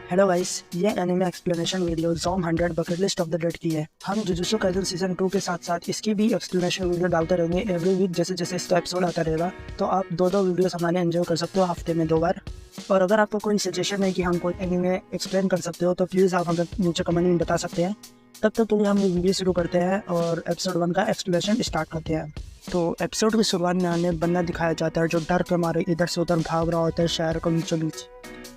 Hello guys, ये anime explanation video Zom 100 bucket list of the dead की है। हम जुजुत्सु काइसेन सीजन 2 के साथ साथ इसकी भी एक्सप्लेनेशन वीडियो डालते रहेंगे एवरी वीक। जैसे जैसे इसका एपिसोड आता रहेगा तो आप दो वीडियोस हमारे एंजॉय कर सकते हो हफ्ते में 2 बार। और अगर आपको कोई सजेशन है कि हम कोई एनिमे एक्सप्लेन कर सकते हो तो प्लीज़ आप हमें नीचे कमेंट में बता सकते हैं। तब तक के लिए हम वीडियो शुरू करते हैं और एपिसोड 1 का एक्सप्लेनेशन स्टार्ट करते हैं। तो एपिसोड की शुरुआत में हमें बंदा दिखाया जाता है जो डर के मारे इधर से उधर भाग रहा होता है शहर के बीचों बीच,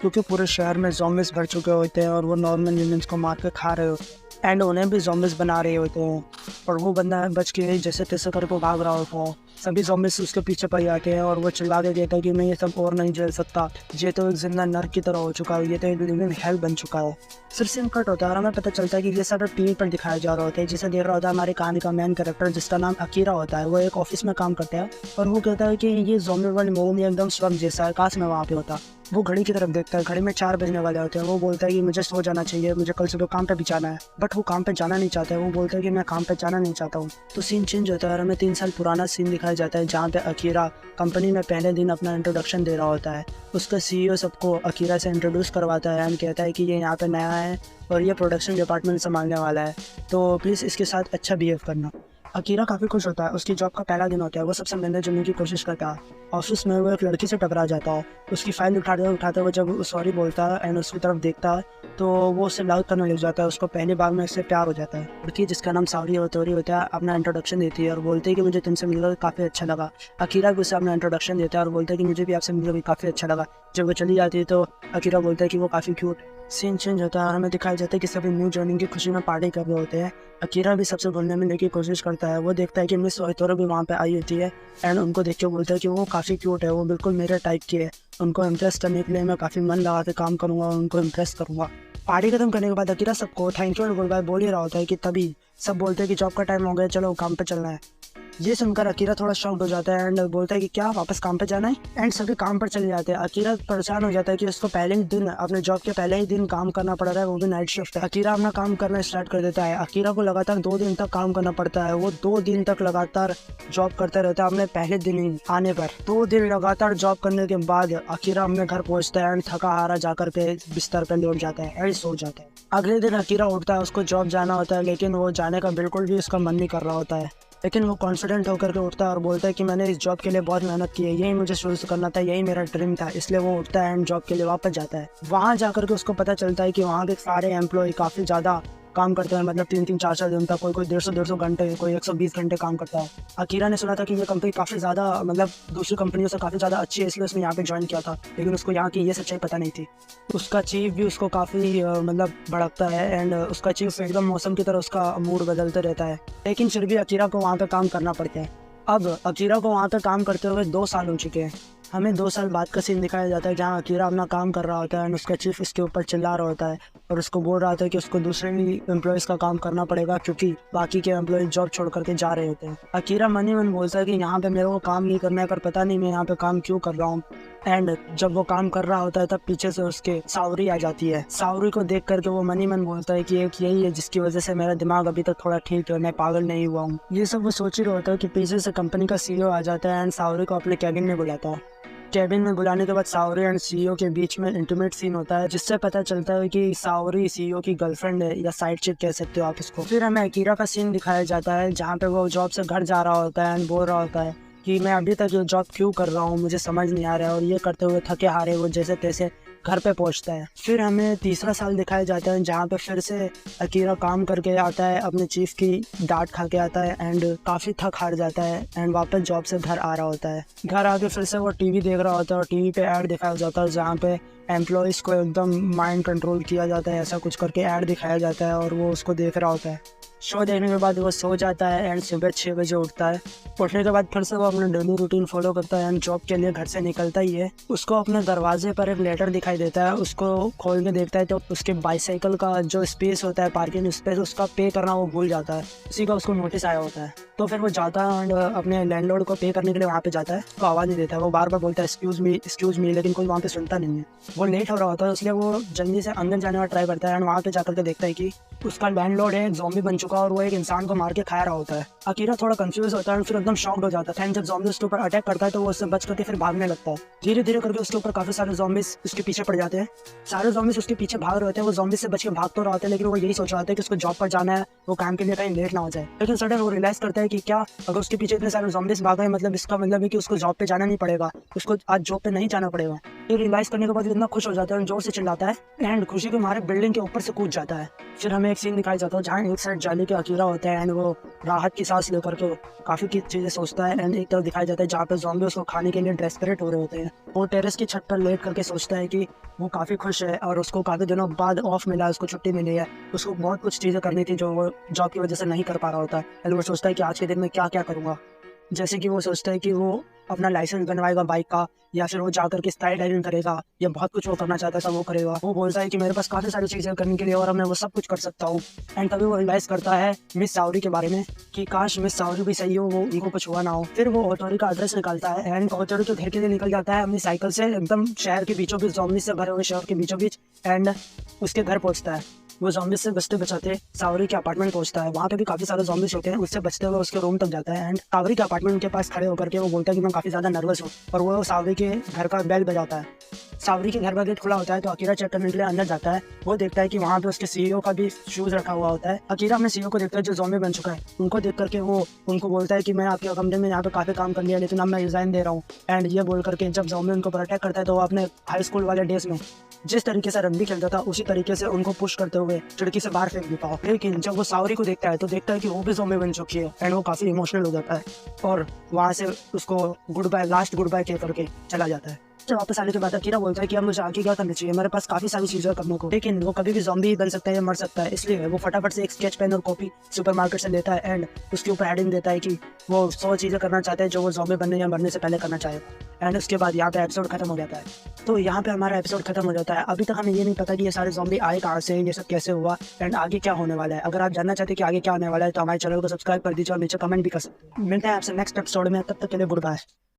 क्योंकि पूरे शहर में ज़ॉम्बिस भर चुके होते हैं और वो नॉर्मल ह्यूमंस को मार के खा रहे होते हैं एंड उन्हें भी ज़ॉम्बिस बना रहे होते हैं। और वो बंदा बच के जैसे तैसे करके भाग रहा होता है। सभी ज़ॉम्बिस उसके पीछे पड़ जाते हैं और वो चिल्ला के कहता है कि मैं ये सब और नहीं झेल सकता, ये तो एक जिंदा नर्क की तरह हो चुका है, ये तो एक लिविंग हेल बन चुका है। फिर सीन कट होता है और हमें पता चलता है कि ये सब टीवी पर दिखाया जा रहा होता है। जिसे देख रहा होता है हमारे कहानी का मेन कैरेक्टर जिसका नाम अकीरा होता है। वो एक ऑफिस में काम करता है और वो कहता है कि ये ज़ॉम्बी वर्ल्ड मूवी में एकदम स्वर्ग जैसा है, काश मैं वहाँ पे होता। वो घड़ी की तरफ देखता है, घड़ी में 4 बजने वाले होते हैं। वो बोलता है कि मुझे सो जाना चाहिए, मुझे कल सुबह काम पे भी जाना है। बट वो काम पे जाना नहीं चाहता है। वो बोलता है कि मैं काम पे जाना नहीं चाहता हूँ। तो सीन चेंज होता है और हमें 3 साल पुराना सीन दिखाया जाता है जहाँ पे अकीरा कंपनी में पहले दिन अपना इंट्रोडक्शन दे रहा होता है। उसका सीईओ सबको अकीरा से इंट्रोड्यूस करवाता है एंड कहता है कि ये यहाँ पे नया है और ये प्रोडक्शन डिपार्टमेंट संभालने वाला है, तो प्लीज़ इसके साथ अच्छा बिहेव करना। अकीरा काफ़ी खुश होता है। उसकी जॉब का पहला दिन होता है। वो सबसे मिलने जुलने की कोशिश करता है। ऑफिस में वो एक लड़की से टकरा जाता है। उसकी फाइल उठाते हुए जब वो सॉरी बोलता है एंड उसकी तरफ देखता है तो वो उससे लव करने लग जाता है। उसको पहली बार में उससे प्यार हो जाता है। लड़की जिसका नाम सावरी होता है अपना इंट्रोडक्शन देती है और बोलती है कि मुझे तुमसे मिलकर काफ़ी अच्छा लगा। अकीरा भी उसे अपना इंट्रोडक्शन देता है और बोलता है कि मुझे भी आपसे मिलकर काफ़ी अच्छा लगा। जब वो चली जाती है तो अकीरा बोलता है कि वो काफ़ी क्यूट। सीन चेंज होता है और हमें दिखाया जाता है कि सभी न्यू जॉइनिंग की खुशी में पार्टी कर रहे होते हैं। अकीरा भी सबसे घुलने मिलने की कोशिश करता है। वो देखता है कि मिस ओइतोरो भी वहाँ पे आई होती है एंड उनको देख के बोलता है कि वो काफ़ी क्यूट है, वो बिल्कुल मेरे टाइप की है। उनको इम्प्रेस करने के लिए मैं काफ़ी मन लगा के काम करूँगा और उनको इम्प्रेस करूँगा। पार्टी खत्म करने के बाद अकीरा सबको थैंक यू और गुड बाय बोल ही रहा होता है कि तभी सब बोलते हैं कि जॉब का टाइम हो गया, चलो काम पे चलना है। ये सुनकर अकीरा थोड़ा शॉक्ड हो जाता है एंड बोलता है कि क्या वापस काम पे जाना है। एंड सभी काम पर चले जाते हैं। अकीरा परेशान हो जाता है कि उसको पहले ही दिन अपने जॉब के पहले ही दिन काम करना पड़ रहा है, वो भी नाइट शिफ्ट है। अकीरा अपना काम करना स्टार्ट कर देता है। अकीरा को लगातार 2 दिन तक काम करना पड़ता है। वो 2 दिन तक लगातार जॉब करता रहता है। अपने पहले दिन ही आने पर 2 दिन लगातार जॉब करने के बाद अकीरा अपने घर पहुंचता है एंड थका हारा जाकर के बिस्तर पर लेट जाता है एंड सो जाता है। अगले दिन अकीरा उठता है, उसको जॉब जाना होता है लेकिन वो जाने का बिल्कुल भी उसका मन नहीं कर रहा होता है। लेकिन वो कॉन्फिडेंट होकर के उठता है और बोलता है कि मैंने इस जॉब के लिए बहुत मेहनत की है, यही मुझे शुरू से करना था, यही मेरा ड्रीम था। इसलिए वो उठता है एंड जॉब के लिए वापस जाता है। वहाँ जाकर के उसको पता चलता है कि वहाँ के सारे एम्प्लॉय काफ़ी ज़्यादा काम करते हैं, मतलब 3-3, 4-4 दिन तक। कोई 150 घंटे, कोई 120 घंटे काम करता है। अकीरा ने सुना था कि ये कंपनी काफ़ी ज़्यादा मतलब दूसरी कंपनियों से काफ़ी ज़्यादा अच्छी है, इसलिए उसने यहाँ पे ज्वाइन किया था। लेकिन उसको यहाँ की ये सच्चाई पता नहीं थी। उसका चीफ भी उसको काफ़ी मतलब भड़कता है एंड उसका चीफ एकदम मौसम की तरह उसका मूड बदलते रहता है। लेकिन फिर भी अकीरा को वहाँ पे काम करना पड़ता है। अब अकीरा को वहाँ पे काम करते हुए 2 साल हो चुके हैं। हमें 2 साल बाद का सीन दिखाया जाता है जहाँ अकीरा अपना काम कर रहा होता है एंड उसका चीफ उसके ऊपर चिल्ला रहा होता है और उसको बोल रहा था कि उसको दूसरे भी एम्प्लॉयज़ का काम करना पड़ेगा क्योंकि बाकी के एम्प्लॉय जॉब छोड़ करके जा रहे होते हैं। अकीरा मन ही मन बोलता है कि यहाँ पे मेरे को काम नहीं करना है, पर पता नहीं मैं यहाँ पे काम क्यों कर रहा हूँ। एंड जब वो काम कर रहा होता है तब पीछे से उसके सावरी आ जाती है। सावरी को देख करके वो मन ही मन बोलता है कि एक यही है जिसकी वजह से मेरा दिमाग अभी तक थोड़ा ठीक है, मैं पागल नहीं हुआ हूँ। ये सब वो सोच ही रहा होता है कि पीछे से कंपनी का सीईओ आ जाता है एंड सावरी को अपने कैबिन में बुलाता है। केबिन में बुलाने के बाद सावरी एंड सीईओ के बीच में इंटीमेट सीन होता है जिससे पता चलता है कि सावरी सीईओ की गर्लफ्रेंड है या साइड चिक कह सकते हो आप इसको। फिर हमें अकीरा का सीन दिखाया जाता है जहाँ पे वो जॉब से घर जा रहा होता है एंड बोल रहा होता है कि मैं अभी तक ये जॉब क्यों कर रहा हूँ, मुझे समझ नहीं आ रहा है। और ये करते हुए थके हारे वो जैसे तैसे घर पे पहुंचता है। फिर हमें तीसरा साल दिखाया जाता है जहाँ पे फिर से अकीरा काम करके आता है, अपने चीफ की डांट खा के आता है एंड काफ़ी थक हार जाता है एंड वापस जॉब से घर आ रहा होता है। घर आके फिर से वो टीवी देख रहा होता है और टीवी पे ऐड दिखाया जाता है जहाँ पे एम्प्लॉयज़ को एकदम माइंड कंट्रोल किया जाता है, ऐसा कुछ करके ऐड दिखाया जाता है और वो उसको देख रहा होता है। शो देखने के बाद वो सो जाता है एंड सुबह 6 बजे उठता है। उठने के बाद फिर से वो अपना डेली रूटीन फॉलो करता है एंड जॉब के लिए घर से निकलता ही है। उसको अपने दरवाजे पर एक लेटर दिखाई देता है। उसको खोल के देखता है तो उसके बाईसाइकिल का जो स्पेस होता है, पार्किंग स्पेस, उसका पे करना वो भूल जाता है। उसी का उसको नोटिस आया होता है। तो फिर वो जाता है एंड अपने लैंडलॉर्ड को पे करने के लिए वहाँ पे जाता है, तो आवाज़ नहीं देता है। वो बार बार बोलता है एक्सक्यूज़ मी, लेकिन कोई वहाँ पे सुनता नहीं है। वो लेट हो रहा होता है, इसलिए वो जल्दी से अंदर जाने का ट्राई करता है एंड वहाँ पे जाकर के देखता है कि उसका लैंडलॉर्ड एक ज़ॉम्बी बन चुका है और वो एक इंसान को मार के खा रहा होता है। अकीरा थोड़ा कंफ्यूज होता है और फिर एकदम शॉक्ड हो जाता है। एंड जब ज़ॉम्बी उसके ऊपर अटैक करता है तो वो उससे बच करके फिर भागने लगता है। धीरे धीरे करके उसके ऊपर काफ़ी सारे ज़ॉम्बीज उसके पीछे पड़ जाते हैं। सारे ज़ॉम्बीज उसके पीछे भाग रहे होते हैं। वो ज़ॉम्बी से बच के भाग तो रहा होता है, लेकिन वो यही सोच रहा होता है कि उसको जॉब पर जाना है, वो काम के लिए कहीं लेट ना हो जाए। लेकिन सडन वो रियलाइज़ करता है कि क्या अगर उसके पीछे इतने सारे ज़ॉम्बीज भाग रहे हैं, मतलब इसका मतलब है कि उसको जॉब पे जाना नहीं पड़ेगा, उसको आज जॉब पे नहीं जाना पड़ेगा। ये रियलाइज़ करने के बाद इतना खुश हो जाता है और जोर से चिल्लाता है एंड खुशी के मारे बिल्डिंग के ऊपर से कूद जाता है। फिर हमें एक सीन दिखाया जाता है जहाँ एक साइड जाली के अकीरा होता है एंड वो राहत की सांस लेकर के काफ़ी की चीज़ें सोचता है। एंड एक तरफ दिखाया जाता है जहाँ पे ज़ॉम्बी उसको खाने के लिए डेस्परेट हो रहे होते हैं। वो टेरेस की छत पर लेट करके सोचता है कि वो काफ़ी खुश है और उसको काफ़ी दिनों बाद ऑफ मिला है, उसको छुट्टी मिली है। उसको बहुत कुछ चीज़ें करनी थी जो वो जॉब की वजह से नहीं कर पा रहा होता है। एंड वो सोचता है कि आज के दिन में क्या क्या करूँगा। जैसे कि वो सोचता है कि वो अपना लाइसेंस बनवाएगा बाइक का, या फिर वो जाकर के स्काई डाइविंग करेगा, या बहुत कुछ वो करना चाहता था वो करेगा। वो बोलता है कि मेरे पास काफ़ी सारी चीज़ें करने के लिए और मैं वो सब कुछ कर सकता हूँ। एंड तभी वो रियलाइज़ करता है मिस सावरी के बारे में कि काश मिस सावरी भी सही हो, वो उनको कुछ हुआ ना हो। फिर वो ऑटोरी का एड्रेस निकालता है एंड ऑटोरी के घर के लिए निकल जाता है अपनी साइकिल से, एकदम शहर के बीचों बीच, ज़ॉम्बी से भरे हुए शहर के बीचों बीच। एंड उसके घर पहुँचता है। वो ज़ॉम्बी से बचते बचाते सावरी के अपार्टमेंट पहुंचता है। वहाँ पे भी काफ़ी सारे ज़ॉम्बीज होते हैं। उससे बचते हुए उसके रूम तक जाता है एंड सावरी के अपार्टमेंट के पास खड़े होकर के वो बोलता है कि मैं काफ़ी ज़्यादा नर्वस हूँ, और वो सावरी के घर का बेल बजाता है। सावरी के घर का गेट खुला होता है तो अकीरा चेक करने के लिए अंदर जाता है। वो देखता है कि वहाँ पे उसके सीईओ का भी शूज़ रखा हुआ होता है। अकीरा अपने सीईओ को देखता है जो ज़ॉम्बी बन चुका है। उनको देख करके वो उनको बोलता है कि मैं आपके कंपनी में यहाँ पे काफ़ी काम कर लिया, लेकिन अब मैं रिज़ाइन दे रहा हूँ। एंड ये बोल करके जब ज़ॉम्बी उनको अटैक करता है तो वो अपने हाई स्कूल वाले डेज में जिस तरीके से रग्बी खेलता था उसी तरीके से उनको पुश करते हुए खिड़की से बाहर फेंक देता है। लेकिन जब वो सावरी को देखता है तो देखता है कि वो भी ज़ॉम्बी बन चुकी है एंड वो काफ़ी इमोशनल हो जाता है और वहाँ से उसको good bye, last good bye कह करके चला जाता है। जब वापस आने के बाद अकीरा बोलता है कि अब मुझे आगे क्या करना चाहिए, मेरे पास काफ़ी सारी चीज़ें करने को, लेकिन वो कभी भी ज़ॉम्बी बन सकता है या मर सकता है। इसलिए वो फटाफट से एक स्केच पेन और कॉपी सुपरमार्केट से लेता है एंड उसके ऊपर हेडिंग देता है कि वो 100 चीज़ें करना चाहते हैं जो वो ज़ॉम्बी बनने या मरने से पहले करना चाहेगा। एंड उसके बाद यहाँ पे एपिसोड खत्म हो जाता है। तो यहाँ पे हमारा एपिसोड खत्म हो जाता है। अभी तक हमें ये नहीं पता कि ये सारे ज़ॉम्बी आए कहाँ से, ये सब कैसे हुआ एंड आगे क्या होने वाला है। अगर आप जानना चाहते हैं कि आगे क्या होने वाला है तो हमारे चैनल को सब्सक्राइब कर दीजिए और नीचे कमेंट भी कर सकते हैं। मिलते हैं आपसे नेक्स्ट एपिसोड में, तब तक के लिए गुड बाय।